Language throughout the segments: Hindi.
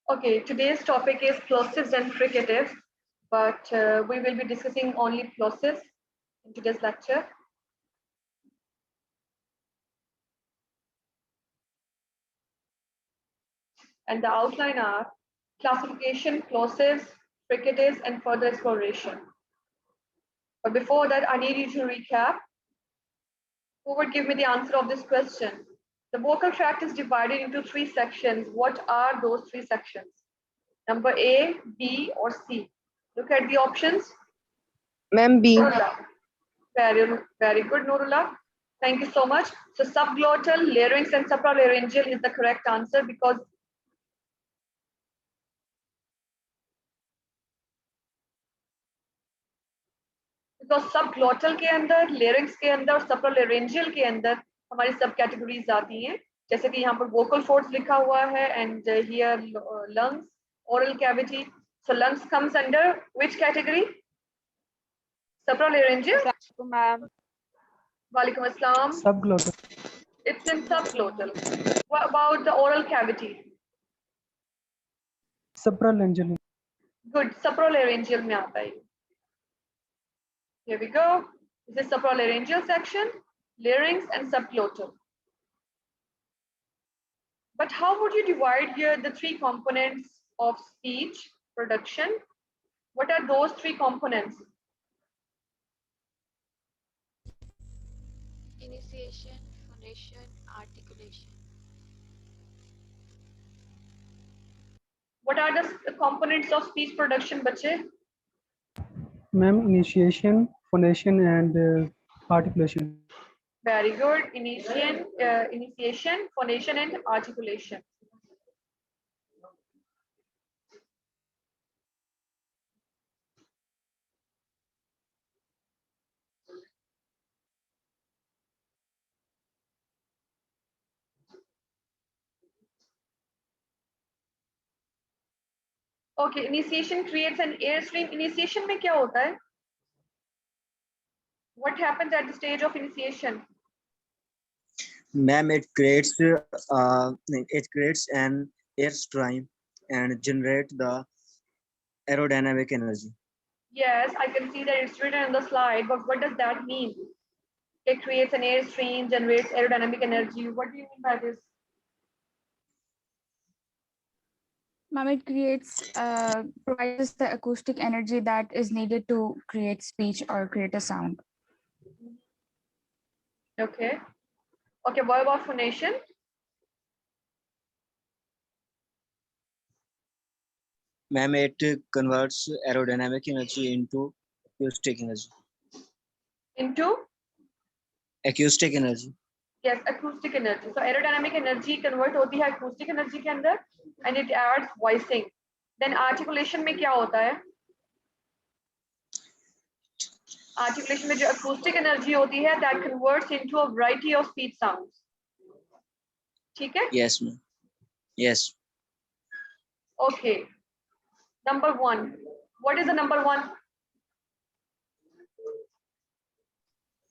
Okay, today's topic is plosives and fricatives, but we will be discussing only plosives in today's lecture. And the outline are classification, plosives, fricatives, and further exploration. But before that, I need you to recap. Who would give me the answer of this question? The vocal tract is divided into 3 sections. What are those 3 sections? Number A, B, or C? Look at the options. Ma'am, B. Nurullah. Very good, Nurullah. Thank you so much. So subglottal, larynx, and supralaryngeal is the correct answer because सबग्लोटल के अंदर, लेरिंग्स के अंदर और सप्रालैरिंजियल के अंदर हमारी सब कैटेगरीज आती हैं, जैसे कि यहाँ पर वोकल फोर्स लिखा हुआ है and here lungs, oral cavity. So lungs comes under which category? Supralaryngeal. Ma'am. वालेकुम अस्सलाम. Subglottal. It's in subglottal. What about the oral cavity? Supralaryngeal. Good, supralaryngeal में आता है. Here we go. This is supralaryngeal section, larynx and subglottal. But how would you divide here the 3 components of speech production? What are those 3 components? Initiation, phonation, articulation. What are the components of speech production, bache? Ma'am, initiation, phonation, and articulation. Very good. Initiation, phonation, and articulation. Okay, initiation creates an airstream. Initiation में क्या होता है? What happens at the stage of initiation? Ma'am, it creates an airstream and generate the aerodynamic energy. Yes, I can see that it's written on the slide, but what does that mean? It creates an airstream, generates aerodynamic energy. What do you mean by this? Ma'am, it provides the acoustic energy that is needed to create speech or create a sound. Okay. Okay, what about phonation? Ma'am, it converts aerodynamic energy into acoustic energy. Into? Acoustic energy. Yes, acoustic energy. So aerodynamic energy convert होती है acoustic energy के अंदर and it adds voicing. Then articulation में क्या होता है? Articulation में जो acoustic energy होती है that converts into a variety of speech sounds. ठीक है? Yes, ma'am. Yes. Okay. Number 1. What is the number 1?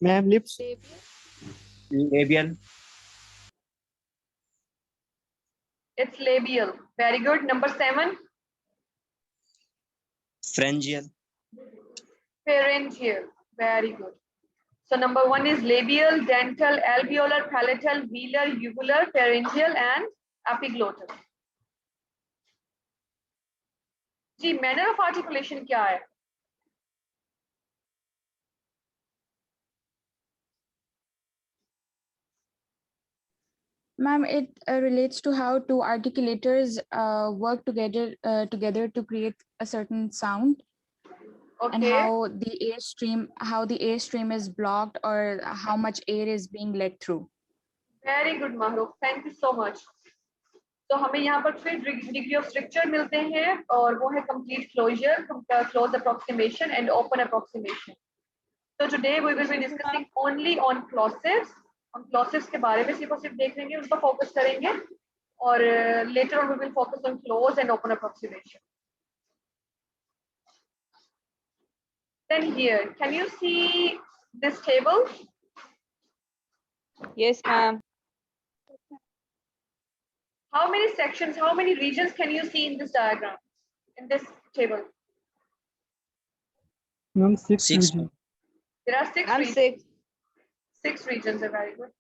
Ma'am, lips. Labial. It's labial. Very good. Number 7. Pharyngeal. Pharyngeal. Very good. So number 1 is labial, dental, alveolar, palatal, velar, uvular, pharyngeal, and epiglottal. Ji, manner of articulation क्या है? Ma'am, it relates to how 2 articulators work together to create a certain sound. Okay. And how the airstream is blocked or how much air is being let through. Very good, Mahrukh. Thank you so much. तो हमें यहाँ पर फिर degree of stricture मिलते हैं और वो है complete closure, close approximation and open approximation. So today we will be discussing only on plosives. हम plosives के बारे में सिर्फ और सिर्फ देख लेंगे, उस पर focus करेंगे और later on we will focus on close and open approximation. Then here, can you see this table? Yes, ma'am. How many sections, how many regions can you see in this diagram, in this table? Ma'am, six Six. region. There are 6 Ma'am, regions. 6. 6 regions are very good.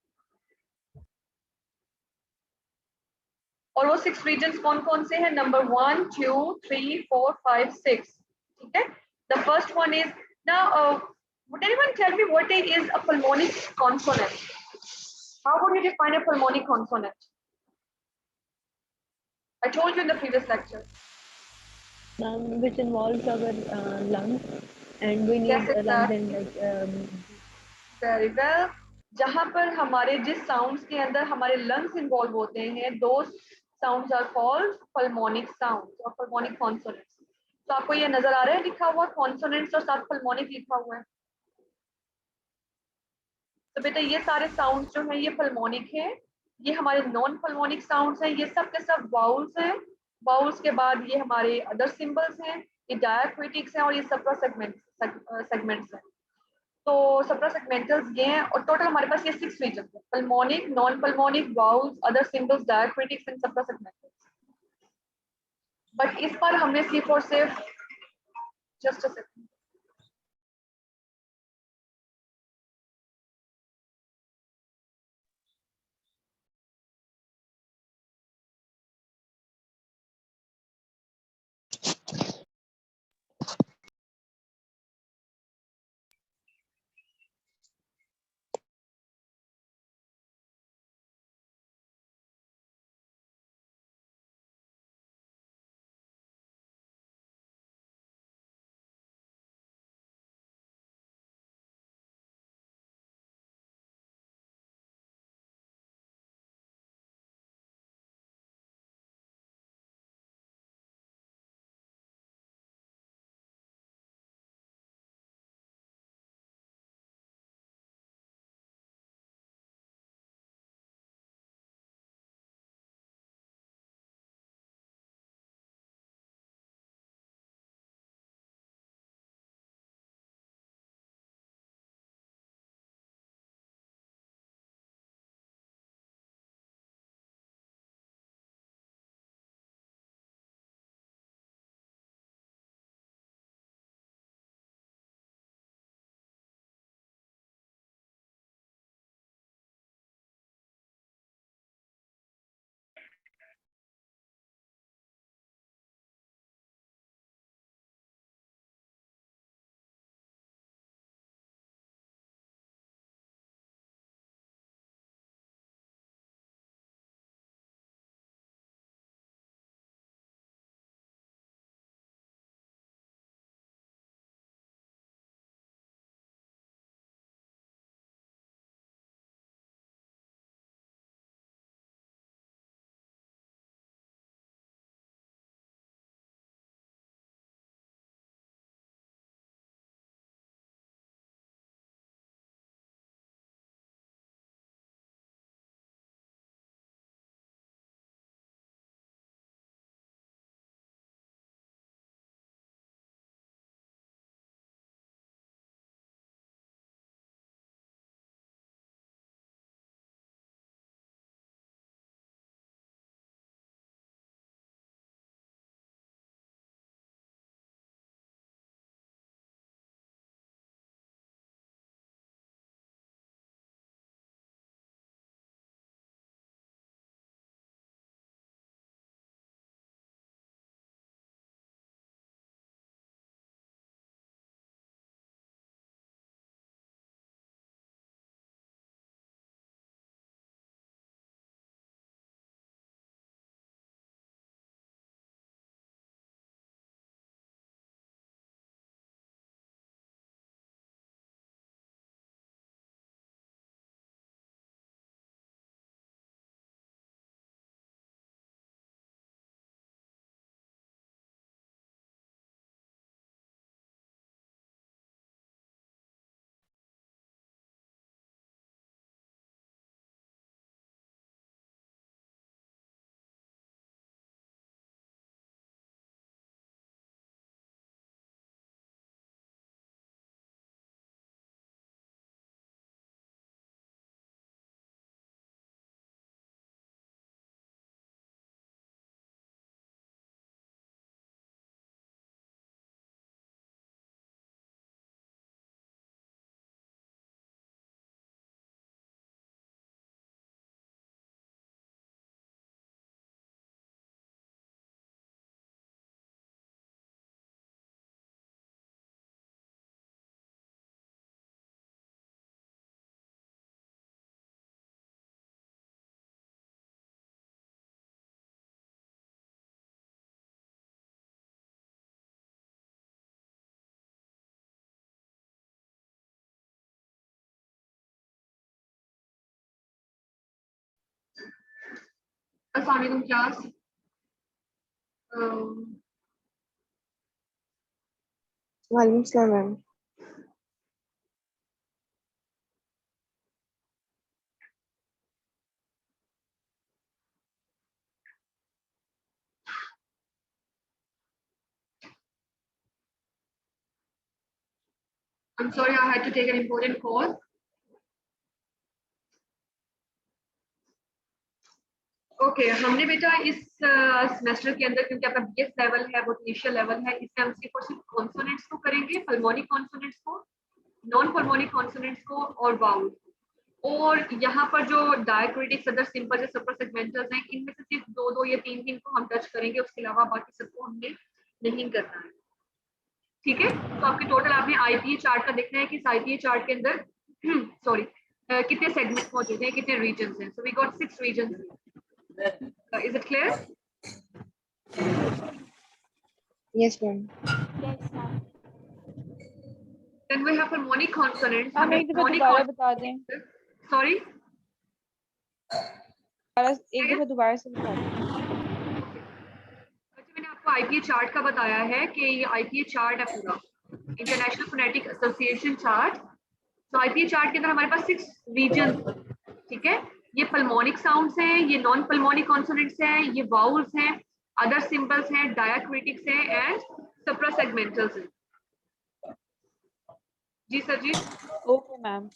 और वो 6 regions कौन कौन से हैं? Number 1, 2, 3, 4, 5, 6. ठीक है? The first one is now. Would anyone tell me what is a pulmonic consonant? How would you define a pulmonic consonant? I told you in the previous lecture. Which involves our lungs, and we need Yes, lungs exactly. and like Very well. जहां पर हमारे जिस साउंड्स के अंदर हमारे लंग्स इन्वॉल्व होते हैं, those sounds are called pulmonic sounds or pulmonic consonants. तो आपको ये नजर आ रहा है लिखा हुआ consonants और साथ pulmonic लिखा हुआ है. तो बेटा ये सारे साउंड्स जो हैं ये pulmonic हैं. ये हमारे नॉन pulmonic साउंड्स हैं. ये सब के सब वाउल्स हैं. वाउल्स के बाद ये हमारे अदर सिंबल्स हैं. ये डायक्रिटिक्स हैं और ये सेगमेंट्स हैं. तो सप्रासेगमेंटल्स ये हैं और टोटल हमारे पास ये 6 रीजन है. Pulmonic, non pulmonic, vowels, other symbols, diacritics and suprasegmentals. But इस बार हमने सिर्फ और सिर्फ जस्ट अ सेकंड अस्सलाम वालेकुम क्लास। वालेकुम सलाम ma'am. I'm sorry, I had to take an important call. Okay हमने बेटा इस सेमेस्टर के अंदर, क्योंकि आपका बीएस लेवल है, वो इनिशियल लेवल है, इसमें हम सिर्फ और सिर्फ कॉन्सोनेंट्स को करेंगे, पल्मोनिक कॉन्सोनेंट्स को, नॉन पल्मोनिक कॉन्सोनेंट्स को और वाउल। और यहाँ पर जो डायक्रिटिक्स, अदर सिंपल जो सुपरसेगमेंटल्स हैं, इनमें से सिर्फ दो या तीन को हम टच करेंगे, उसके अलावा बाकी सबको हमने नहीं करना है। ठीक है, तो आपके टोटल आपने आईपीए चार्ट का देखना है कि इस आईपीए चार्ट के अंदर सॉरी कितने सेगमेंट मौजूद हैं, कितने रीजन्स हैं। So we got 6 reasons. Is it clear? Yes ma'am. Yes, ma'am. Then we have pulmonic consonants. Ma'am एक दफा दोबारा बता दें। Sorry? एक दफा दोबारा से बता दें। अच्छा, मैंने आपको आईपीए चार्ट का बताया है कि ये आईपीए चार्ट है पूरा, इंटरनेशनल फोनेटिक एसोसिएशन चार्ट। तो आईपीए चार्ट के अंदर हमारे पास 6 रीजन, ठीक है। ये पल्मोनिक साउंड्स हैं, ये नॉन पल्मोनिक कॉन्सोनेंट्स हैं, ये वाउल्स हैं, अदर सिंबल्स हैं, डायक्रिटिक्स हैं एंड सुप्रासेगमेंटल्स हैं। जी सर जी। Okay ma'am.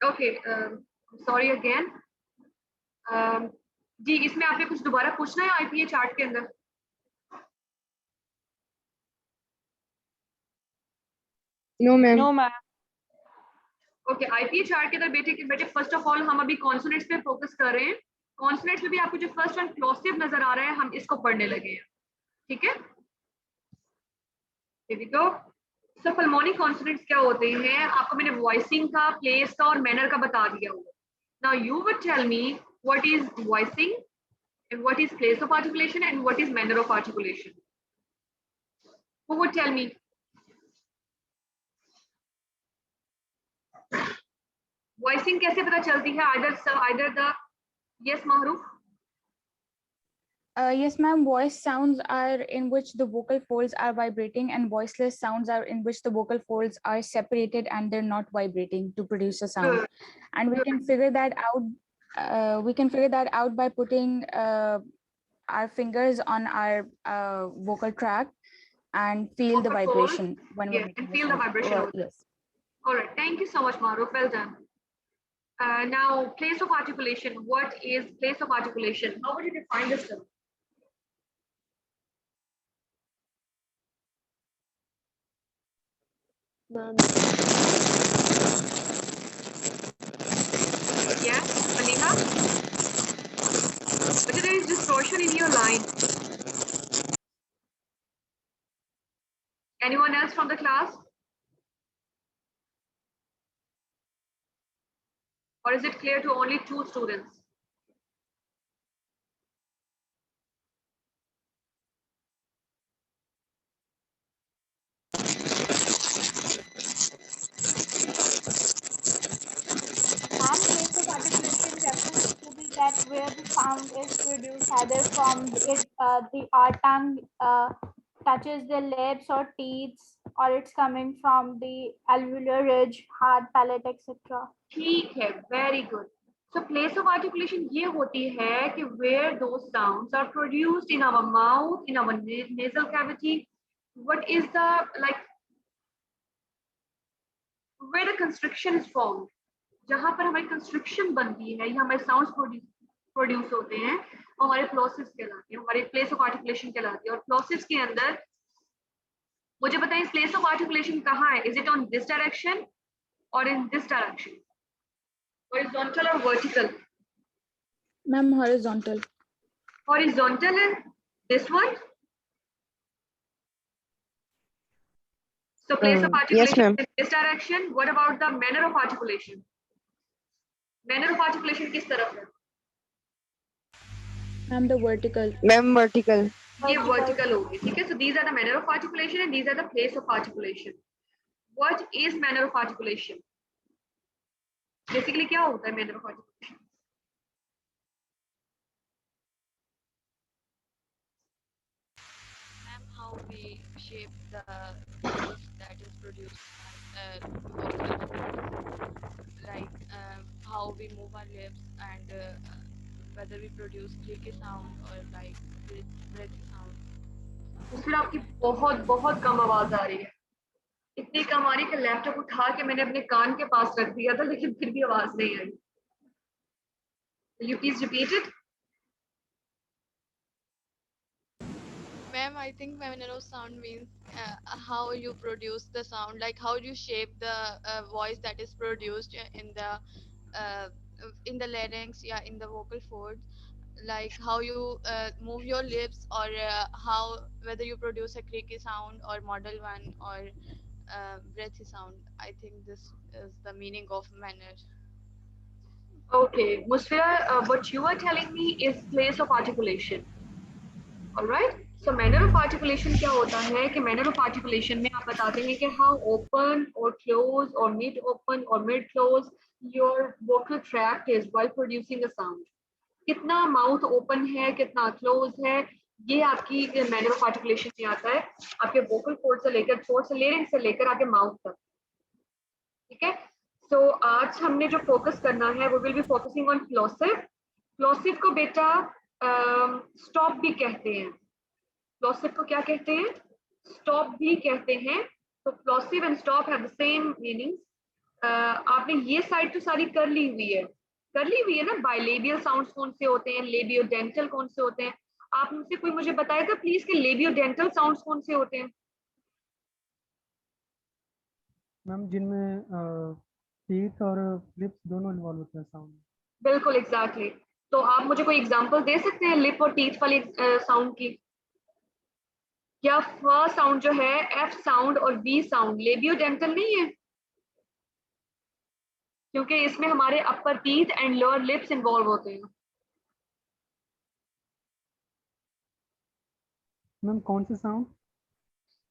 Okay, sorry again. जी, इसमें आपने कुछ दोबारा पूछना है आईपीए चार्ट के अंदर? No ma'am. No ma'am. Okay, IPA chart के अंदर बेटे फर्स्ट ऑफ ऑल हम अभी कॉन्सोनेंट्स पे फोकस कर रहे हैं। कॉन्सोनेंट्स में भी आपको जो फर्स्ट वन प्लॉसिव नजर आ रहा है, हम इसको पढ़ने लगे हैं, ठीक है। Here we go. So pulmonic consonants क्या होते हैं? आपको मैंने वॉइसिंग का, प्लेस का और मैनर का बता दिया हुआ। Now you would tell me what is voicing and what is place of articulation and what is manner of articulation. Who would tell me? Voicing कैसे पता चलती है? Either the Yes, Mahroof. Yes, ma'am. Voice sounds are in which the vocal folds are vibrating, and voiceless sounds are in which the vocal folds are separated and they're not vibrating to produce a sound. Good. And we can figure that out. We can figure that out by putting our fingers on our vocal tract and feel the Vocal folds. vibration when we're Yes, making and the feel the sound. vibration over there. Yes. All right, thank you so much, Mahroof. Well done. Now, place of articulation. What is place of articulation? How would you define this term? Ma'am, Yes, Maliha? But there is distortion in your line. Anyone else from the class? Or is it clear to only 2 students? Ma'am, place of articulation refers to be that where the sound is produced either from our tongue touches the lips or teeth, or it's coming from the alveolar ridge, hard palate, etc. ठीक है, very good. So place of articulation ये होती है कि where those sounds are produced in our mouth, in our nasal cavity. What is the like where the constriction is formed? जहां पर हमारी कंस्ट्रिक्शन बनती है या हमारे साउंड्स प्रोड्यूस होते हैं और हमारे प्लोसिव्स कहलाते हैं, हमारे प्लेस ऑफ आर्टिकुलेशन कहलाती है। और प्लोसिव्स के अंदर मुझे बताएं प्लेस ऑफ आर्टिकुलेशन कहाँ है? Is it on this direction और इन दिस डायरेक्शन? हॉरिजॉन्टल और vertical? Ma'am, horizontal. Horizontal is this one. So place of articulation yes, ma'am. is this direction. What about the manner of articulation? Manner of articulation किस तरफ है? Ma'am, the vertical. Ma'am, vertical. ये vertical होगी, ठीक है? So these are the manner of articulation and these are the place of articulation. What is manner of articulation? Basically क्या होता है manner of articulation? Ma'am, how we shape the voice that is produced by vocal folds, like how we move our lips and whether we produce clicky sound or like breathy sound. उसमें आपकी बहुत बहुत कम आवाज आ रही है, इतनी कम आ रही कि लैपटॉप उठा के मैंने अपने कान के पास रख दिया था लेकिन फिर भी आवाज नहीं आई। Will you please repeat it? Ma'am, I think manner of sound means how you produce the sound, like how you shape the voice that is produced in the larynx, yeah, in the vocal folds, like how you move your lips or how whether you produce a creaky sound or model one or breathy sound. I think this is the meaning of manner. Okay, Musfira, what you are telling me is place of articulation. All right. So manner of articulation क्या होता है कि manner of articulation में आप बताते हैं कि how open or close or mid open or mid close your vocal tract is while producing a sound. कितना mouth open है, कितना close है, ये आपकी manner of articulation में आता है, आपके vocal cord से लेकर throat से larynx से लेकर आपके mouth तक, ठीक है? So आज हमने जो focus करना है, we will be focusing on plosive. Plosive को बेटा stop भी कहते हैं। प्लोसिव को क्या कहते हैं? स्टॉप भी कहते हैं। तो plosive and stop have the same meaning. आपने ये साइड तो सारी कर ली हुई है ना। बाइलेबियल साउंड्स कौन से होते हैं, लेबियोडेंटल कौन से होते हैं? आप मुझसे कोई मुझे बताएगा प्लीज कि लेबियोडेंटल साउंड्स कौन से होते हैं? मैम जिनमें टीथ और लिप्स दोनों इन्वॉल्व होते हैं साउंड। बिल्कुल एग्जैक्टली। तो आप मुझे कोई एग्जांपल दे सकते हैं लिप और टीथ वाली साउंड की? क्या फ साउंड जो है, एफ साउंड और वी साउंड लेबियोडेंटल नहीं है? क्योंकि इसमें हमारे upper teeth and lower lips involve होते हैं। मैम कौन से साउंड?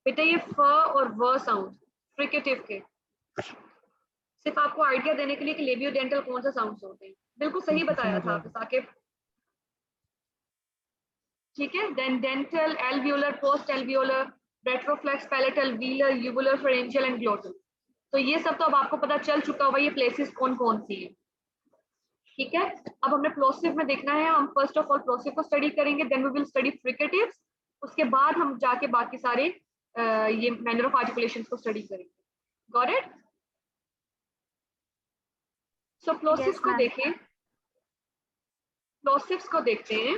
बेटा ये फ और व साउंड फ्रिकेटिव के, सिर्फ आपको आइडिया देने के लिए कि लेबियोडेंटल कौन सा साउंड्स होते हैं। बिल्कुल सही बिल्कुल बताया सही था जवाब। साकिब। ठीक है, then dental, alveolar, post alveolar, retroflex, palatal, velar, uvular, pharyngeal and glottal. तो ये सब तो अब आपको पता चल चुका होगा ये प्लेसेस कौन कौन सी है। ठीक है, अब हमें प्लोसिव में देखना है। हम फर्स्ट ऑफ ऑल प्लोसिव को स्टडी करेंगे, then we will study fricatives, उसके बाद हम जाके बाकी सारे ये मैनर ऑफ आर्टिकुलेशंस को स्टडी करेंगे। Got it? So plosives Yes, को ma'am. देखें, प्लोसिव्स को देखते हैं।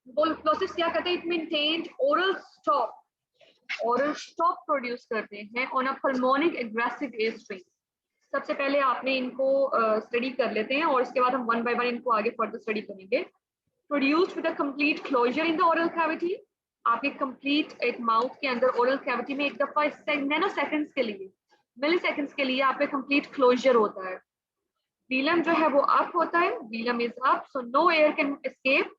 प्लोसिव्स क्या करते हैं? It maintained oral stop produce करते हैं on a pulmonic aggressive air stream. सबसे पहले आपने इनको स्टडी कर लेते हैं और इसके बाद हम वन बाय वन इनको आगे फर्दर स्टडी करेंगे। Produced with a complete closure in the oral cavity. आपके कंप्लीट एक माउथ के अंदर ओरल कैविटी में एक दफा नैनो सेकंड्स के लिए, मिली सेकंड्स के लिए आपके कंप्लीट क्लोजर होता है। वीलम जो है वो अप होता है, velum is up, so no air can escape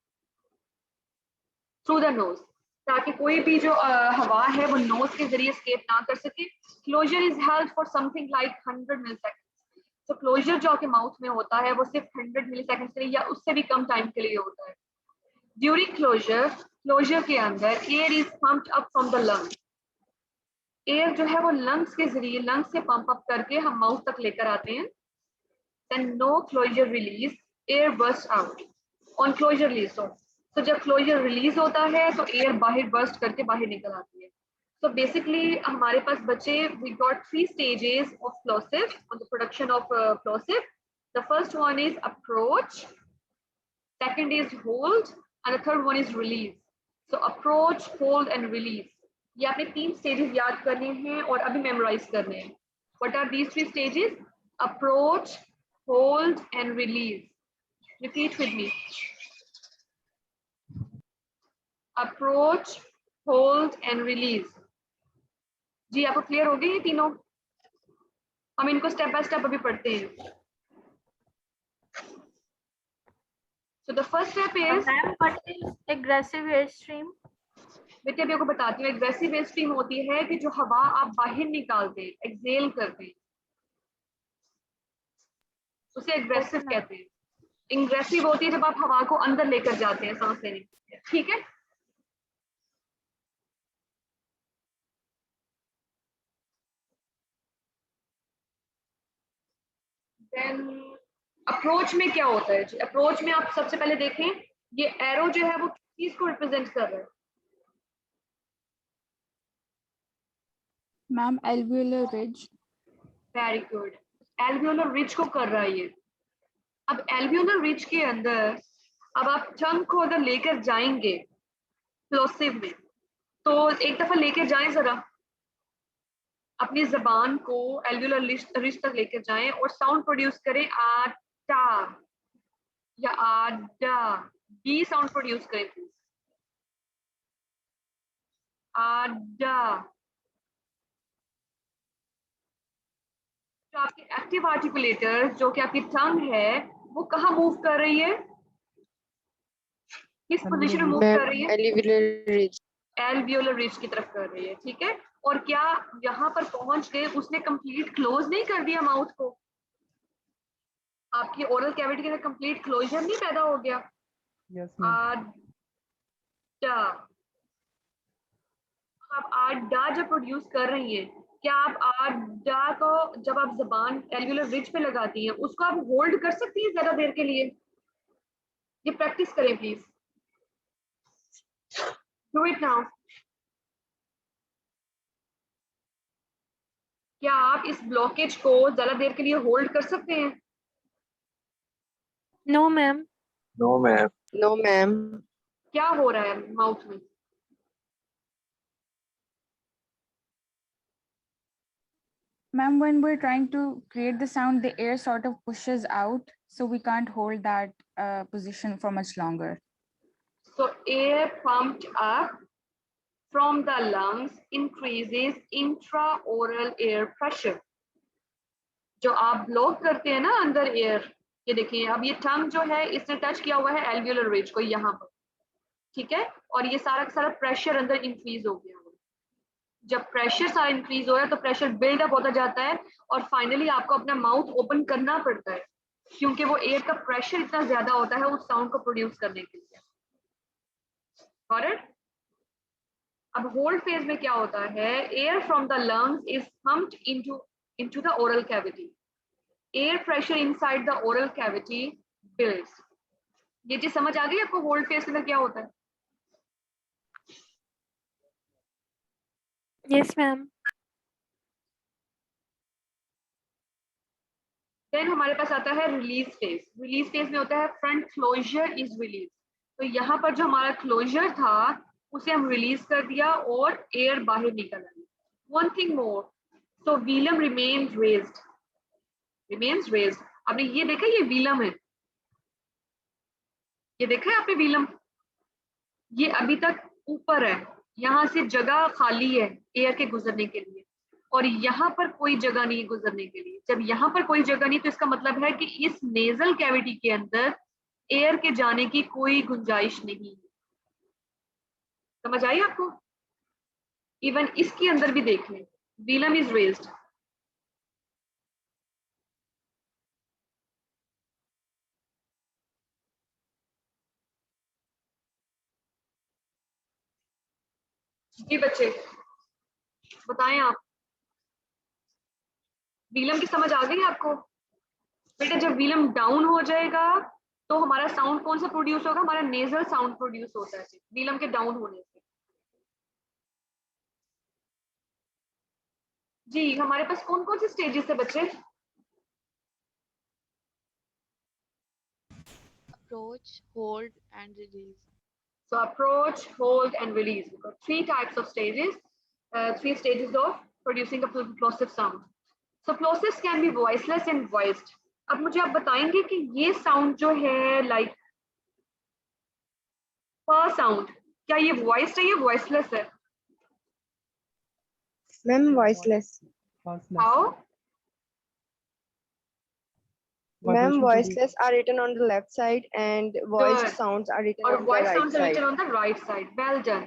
through the nose, ताकि कोई भी जो हवा है वो नोज के जरिए एस्केप ना कर सके। Closure is held for something like 100 milliseconds. तो क्लोजर जो आपके माउथ में होता है वो सिर्फ 100 मिलीसेकंड्स के लिए या उससे भी कम टाइम के लिए होता है। ड्यूरिंग क्लोजर के अंदर air is pumped up from the lungs. Air जो है वो लंग्स के जरिए, लंग्स से पंप अप करके हम माउथ तक लेकर आते हैं। Then no closure release, air bursts out on closure release. So जब closure release होता है तो air बाहर burst करके बाहर निकल आती है। So basically हमारे पास बचे, we got 3 stages of plosive on the production of plosive. The first one is approach, second is hold, and the third one is release. So approach, hold, and release. ये आपने 3 stages याद करने हैं और अभी memorize करने हैं। What are these 3 stages? Approach, hold, and release. Repeat with me. Approach, hold, and release. जी आपको क्लियर हो गए ये तीनों? हम इनको स्टेप बाय स्टेप अभी पढ़ते हैं। So the first step is, Ma'am, what is aggressive airstream? बेटे अभी आपको बताती हूँ। एग्रेसिव एयर स्ट्रीम होती है कि जो हवा आप बाहर निकालते हैं, एक्सेल करते हैं, उसे एग्रेसिव कहते हैं। इंग्रेसिव होती है जब आप हवा को अंदर लेकर जाते हैं सांस लेने के लिए। ठीक है, देन अप्रोच में क्या होता है जी? अप्रोच में आप सबसे पहले देखें, ये एरो जो है वो किस चीज को रिप्रेजेंट कर रहा है? Ma'am, alveolar ridge. Very good, alveolar ridge को कर रहा है ये। अब एल्वियोलर रिज के अंदर अब आप टंग को अगर लेकर जाएंगे प्लोसिव में, तो एक दफा लेकर जाएं जरा, अपनी जबान को एल्वियोलर रिज तक लेकर जाएं और साउंड प्रोड्यूस करें, आटा या आडा, डी साउंड प्रोड्यूस करें प्लीज। आडा। तो आपकी एक्टिव आर्टिकुलेटर जो कि आपकी टंग है वो कहाँ मूव कर रही है? किस पोजीशन में मूव कर रही है? alveolar ridge. एल्वियोलर रिज की तरफ कर रही है। ठीक है, और क्या यहाँ पर पहुंच गए उसने कंप्लीट क्लोज नहीं कर दिया माउथ को? आपकी ओरल कैविटी के अंदर कंप्लीट क्लोजर नहीं पैदा हो गया? Yes ma'am. आडा। आप आडा जब प्रोड्यूस कर रही हैं, क्या आप आडा को जब आप जबान एल्वियोलर रिज पे लगाती हैं उसको आप होल्ड कर सकती हैं ज्यादा देर के लिए? ये प्रैक्टिस करें प्लीज, डू इट नाउ। क्या आप इस ब्लॉकेज को ज्यादा देर के लिए होल्ड कर सकते हैं? No, ma'am. No, ma'am. No, ma'am. क्या हो रहा है माउथ में? Ma'am, when we're trying to create the sound, the air sort of pushes out, so we can't hold that position for much longer. So air pumped up from the lungs increases intraoral air pressure. जो आप ब्लॉक करते हैं ना अंदर एयर, ये देखिए अब ये टंग जो है इसने टच किया हुआ है एल्वियोलर रिज को यहाँ पर। ठीक है, और ये सारा का सारा प्रेशर अंदर इंक्रीज हो गया। जब प्रेशर सारा इंक्रीज हो रहा है तो प्रेशर बिल्डअप होता जाता है और फाइनली आपको अपना माउथ ओपन करना पड़ता है। क्योंकि वो एयर का प्रेशर इतना ज्यादा होता है उस साउंड को प्रोड्यूस करने के लिए। करेक्ट। अब होल्ड फेज में क्या होता है, air from the lungs is pumped into the oral cavity, air pressure inside the oral cavity builds. ये चीज समझ आ गई आपको होल्ड फेज के अंदर क्या होता है? Yes, ma'am. देन हमारे पास आता है रिलीज फेज। रिलीज फेज में होता है फ्रंट क्लोजर इज रिलीज। तो यहाँ पर जो हमारा क्लोजर था उसे हम रिलीज कर दिया और एयर बाहर निकल आई। वन थिंग मोर, सो व्हीलम रिमेन्स रेज्ड। आपने ये देखा, ये व्हीलम है, ये देखा है आपने व्हीलम, ये अभी तक ऊपर है, यहाँ से जगह खाली है एयर के गुजरने के लिए, और यहाँ पर कोई जगह नहीं गुजरने के लिए। जब यहाँ पर कोई जगह नहीं तो इसका मतलब है कि इस नेजल कैविटी के अंदर एयर के जाने की कोई गुंजाइश नहीं है। समझ आई आपको? इवन इसके अंदर भी देख लें, व्हीलम इज रेज्ड। जी बच्चे बताएं आप, व्हीलम की समझ आ गई आपको? बेटा जब व्हीलम डाउन हो जाएगा तो हमारा साउंड कौन सा प्रोड्यूस होगा? हमारा नेजल साउंड प्रोड्यूस होता है व्हीलम के डाउन होने से। जी हमारे पास कौन कौन से स्टेजेस है बच्चे? Approach, hold, and release. So approach, hold, and release. We've got three types of stages, three stages of producing a plosive sound. So plosives can be voiceless and voiced. अब मुझे आप बताएंगे कि ये साउंड जो है लाइक प साउंड, क्या ये वॉइस्ड है या वॉइसलेस है? Ma'am, voiceless. Voiceless. How? Ma'am, Vibration to the- voiceless are written on the left side and voiced Good. sounds are written Or on the voice right sounds are side. written on the right side. Well done.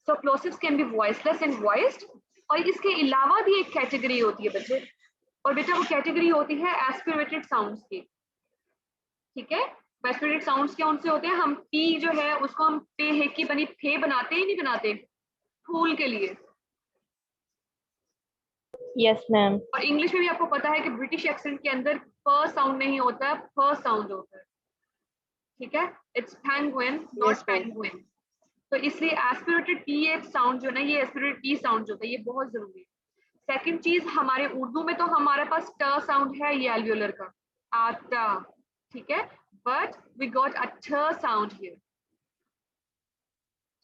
So plosives can be voiceless and voiced. और इसके अलावा भी एक कैटेगरी होती है बच्चे, और बेटा वो कैटेगरी होती है एस्पिरेटेड साउंड्स की। ठीक है, एस्पिरेटेड साउंड्स कौन से होते हैं? हम पी जो है उसको हम पे है की बनी फे बनाते ही नहीं बनाते फूल के लिए। Yes, ma'am. और इंग्लिश में भी आपको पता है कि ब्रिटिश एक्सेंट के अंदर प साउंड नहीं होता है, फ साउंड होता है। ठीक है, it's penguin not Yes, ma'am. Penguin. तो इसलिए एस्पिरेटेड टी एच साउंड जो है ना, ये एस्पिरेटेड टी साउंड जो होता है ये बहुत जरूरी है। सेकंड चीज, हमारे उर्दू में तो हमारे पास ट साउंड है ये एल्वियोलर का, आता। ठीक है, बट वी गॉट अ ठ साउंड हियर।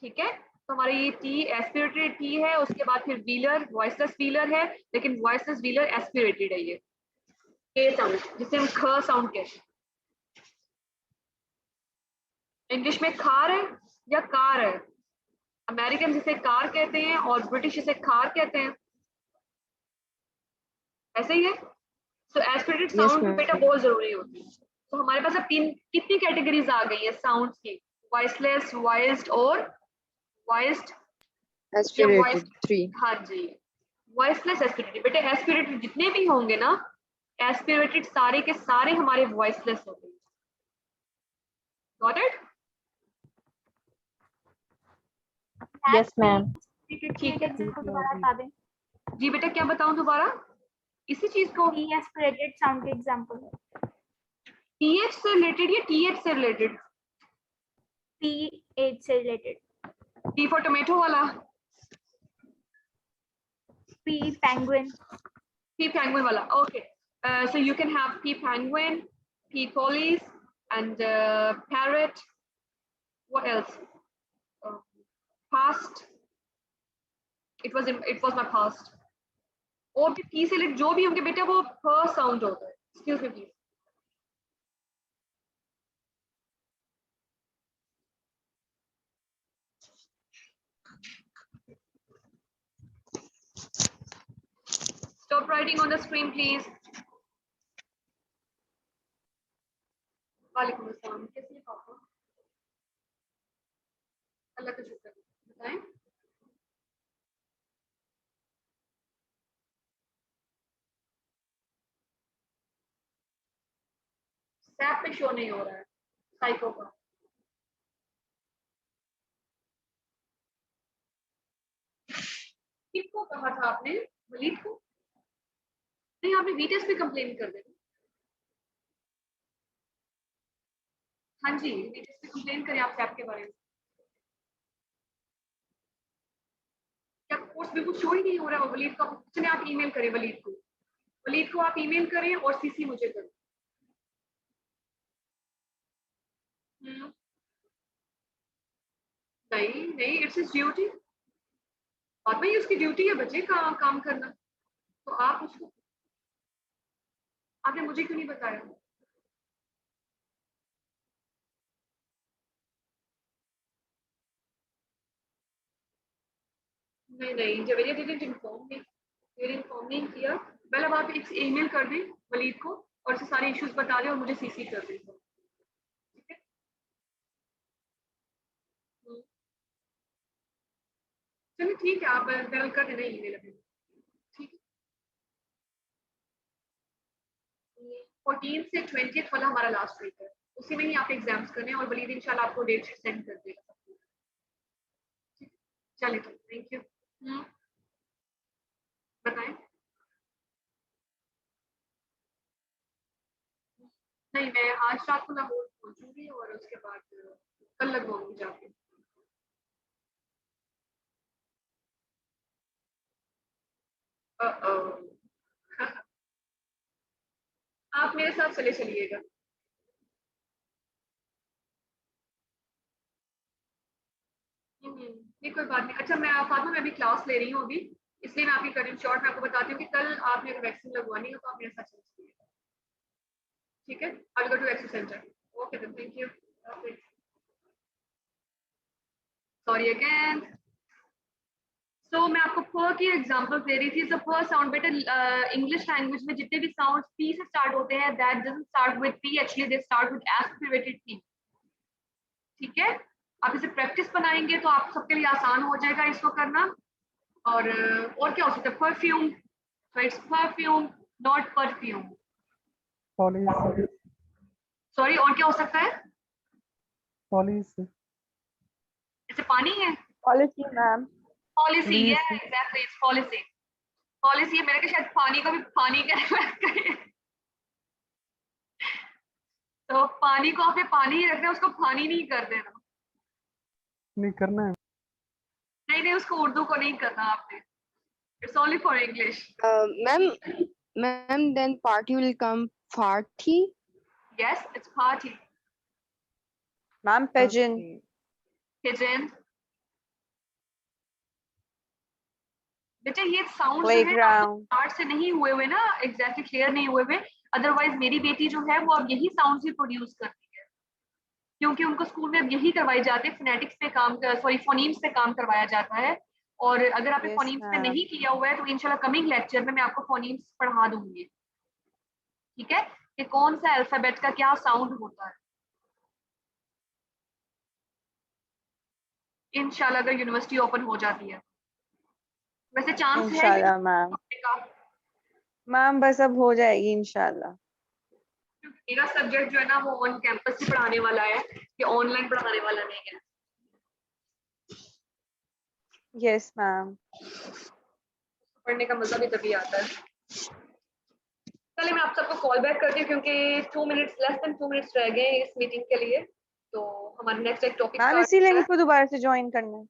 ठीक है, तो हमारा ये टी एस्पिरेटेड टी है, उसके बाद फिर व्हीलर वॉइसलेस व्हीलर है, लेकिन वॉइसलेस व्हीलर एस्पिरेटेड है ये के साउंड, जिसे हम ख साउंड कहते हैं। इंग्लिश में खार है या कार है, अमेरिकन जिसे कार कहते हैं और ब्रिटिश इसे खार कहते हैं, ऐसे ही है। सो एस्पिरेटेड Yes, साउंड ma'am. बेटा बहुत जरूरी होती है। तो हमारे पास अब तीन कितनी कैटेगरीज आ गई है साउंड्स की? वॉइसलेस, वॉइस्ड और वॉइस्ड या Aspirated. वॉइस्ड। 3. हाँ जी, वॉइसलेस एस्पिरेटेड। बेटे एस्पिरेटेड जितने भी होंगे ना, एस्पिरेटेड सारे के सारे हमारे वॉइसलेस होंगे। Got it? Yes, ma'am. ठीक है। एग्जांपल दोबारा बता दें। जी बेटा क्या बताऊं दोबारा इसी चीज को? टी एस्पिरेटेड साउंड के एग्जांपल। टीएच से रिलेटेड या टीएच से रिलेटेड? टीएच से रिलेटेड। टी फॉर टोमेटो वाला? P penguin. P penguin wala. Okay. So you can have P penguin, P collies, and parrot. What else? Past. It was my past. और भी P से रिलेटेड जो भी होंगे बेटा वो फ साउंड होता है। Excuse me please. Stop writing on the screen please. वालेकुम अस्सलाम, कैसे हैं पापा? अल्लाह का शुक्र, बताएं। टैब पे शो नहीं हो रहा है साइको का। किसको कहा था आपने? वलीद को? नहीं, आपने वीटेस पे कंप्लेन कर देना। हाँ जी, वीटेस पे कंप्लेन करें आप टैब के बारे में। क्या कोर्स बिल्कुल शो ही नहीं हो रहा है वलीद का? उसने आप ईमेल करें वलीद को। वलीद को आप ईमेल करें और सीसी मुझे करें। नहीं नहीं, इट्स हिज ड्यूटी। बाद में उसकी ड्यूटी है बच्चे का काम करना, तो आप उसको, आपने मुझे क्यों नहीं बताया? नहीं नहीं, जवेरिया डिडंट इन्फॉर्म मी, मेरे इन्फॉर्म नहीं किया। पहले अब आप एक ईमेल कर दें वलीद को और उसे सारे इश्यूज बता दें और मुझे सीसी कर दें। ठीक है? चलिए ठीक है, आप पहले कर देना ईमेल अभी। ठीक है, 14 से 20 वाला हमारा लास्ट वीक है, उसी में ही आप एग्जाम्स करने और वलीद इंशाल्लाह आपको डेट सेंड कर देगा। चलिए तो थैंक यू। बताएं। नहीं, मैं आज रात को लाहौर पहुंचूंगी और उसके बाद कल लगवाऊंगी जाके। आप मेरे साथ चले चलिएगा। नहीं कोई बात नहीं। अच्छा मैं फातिमा, मैं भी क्लास ले रही हूँ अभी, इसलिए मैं आपकी करीब शॉर्ट में आपको बताती हूँ कि कल आपने अगर वैक्सीन लगवानी हो तो आप मेरे साथ चले चलिएगा। ठीक है, I will go to vaccine centre. Okay then, thank you. Sorry again. So मैं आपको फ की एग्जांपल दे रही थी। सो फ साउंड बेटा इंग्लिश लैंग्वेज में जितने भी साउंड पी से स्टार्ट होते हैं, that doesn't start with P, actually they start with aspirated P. ठीक है, आप इसे प्रैक्टिस बनाएंगे तो आप सबके लिए आसान हो जाएगा इसको करना। और क्या हो सकता है? Perfume, so it's perfume not perfume। Polish, sorry, और क्या हो सकता है? पॉलिश, जैसे पानी है, Policy, ma'am. Policy, Please. या एग्जैक्टली इट्स पॉलिसी। पॉलिसी मेरे के शायद पानी का भी पानी का तो पानी को आपने पानी ही रखना है, उसको पानी नहीं कर देना। नहीं करना है। नहीं नहीं, उसको उर्दू को नहीं करना आपने, it's only for English. Ma'am, then party will come party. Yes, it's party. Ma'am, pigeon. Okay. Pigeon. बेटा ये साउंड जो है Playground. स्टार्ट से नहीं हुए हुए ना, एग्जैक्टली क्लियर नहीं हुए हुए। अदरवाइज मेरी बेटी जो है वो अब यही साउंड ही प्रोड्यूस करती है, क्योंकि उनको स्कूल में अब यही करवाई जाती है, फोनेटिक्स पे काम, सॉरी फोनीम्स पे काम करवाया जाता है। और अगर आपने Yes, फोनीम्स पे ma'am. नहीं किया हुआ है तो इंशाल्लाह कमिंग लेक्चर में मैं आपको फोनीम्स पढ़ा दूंगी। ठीक है, कि कौन सा अल्फाबेट का क्या साउंड होता है। इंशाल्लाह अगर यूनिवर्सिटी ओपन हो जाती है, वैसे चांस है Inshallah, ma'am. का। Ma'am, बस अब हो जाएगी इंशाल्लाह। मेरा सब्जेक्ट जो है ना वो ऑन कैंपस ही पढ़ाने वाला है, कि ऑनलाइन पढ़ाने वाला नहीं है। Yes, ma'am. पढ़ने का मजा भी तभी आता है। चलिए मैं आप सबको कॉल बैक करती हूँ क्योंकि 2 मिनट्स, लेस देन 2 मिनट्स रह गए इस मीटिंग के लिए। तो हमारा नेक्स्ट एक टॉपिक Ma'am, इसी लिंक पे दोबारा से ज्वाइन करना है।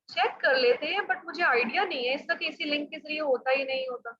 चेक कर लेते हैं, बट मुझे आइडिया नहीं है इसका कि इसी लिंक के जरिए होता ही नहीं होता।